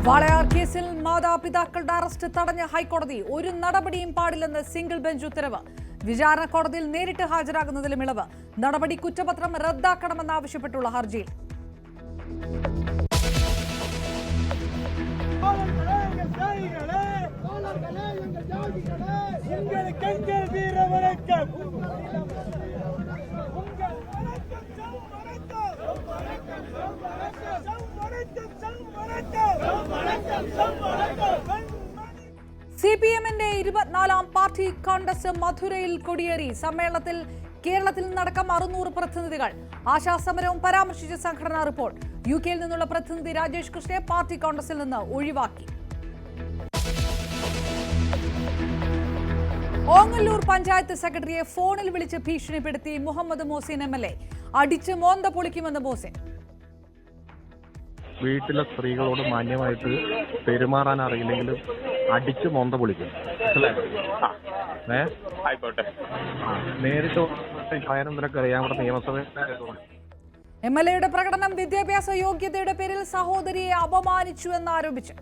വാളയാർ കേസിൽ മാതാപിതാക്കളുടെ അറസ്റ്റ് തടഞ്ഞ ഹൈക്കോടതി. ഒരു നടപടിയും പാടില്ലെന്ന് സിംഗിൾ ബെഞ്ച് ഉത്തരവ്. വിചാരണ കോടതിയിൽ നേരിട്ട് ഹാജരാകുന്നതിലും ഇളവ്. നടപടി കുറ്റപത്രം റദ്ദാക്കണമെന്നാവശ്യപ്പെട്ടുള്ള ഹർജിയിൽ CPM-ന്റെ 24ാം പാർട്ടി കോൺഗ്രസ് മധുരയിൽ കൊടിയേറി. സമ്മേളനത്തിൽ കേരളത്തിൽ നിന്നടക്കം 600 പ്രതിനിധികൾ. ആശാസമരവും പരാമർശിച്ച സംഘടനാ റിപ്പോർട്ട്. UK-യിൽ നിന്നുള്ള പ്രതിനിധി രാജേഷ് കൃഷ്ണയെ പാർട്ടി കോൺഗ്രസിൽ നിന്ന് ഒഴിവാക്കി. ഓങ്ങല്ലൂർ പഞ്ചായത്ത് സെക്രട്ടറിയെ ഫോണിൽ വിളിച്ച് ഭീഷണിപ്പെടുത്തി മുഹമ്മദ് മോസിൻ MLA. അടിച്ച് മോന്ത പൊളിക്കുമെന്ന് മോസിൻ. വീട്ടിലെ സ്ത്രീകളോട് മാന്യമായിട്ട് പെരുമാറാൻ അറിയില്ലെങ്കിലും അടിച്ച് മൊന്ത പൊളിക്കും. ആയിക്കോട്ടെ, നേരിട്ട് നിനക്ക് അറിയാം. ഇവിടെ നിയമസഭ MLA-യുടെ പ്രകടനം വിദ്യാഭ്യാസ യോഗ്യതയുടെ പേരിൽ സഹോദരിയെ അപമാനിച്ചു എന്നാരോപിച്ചു.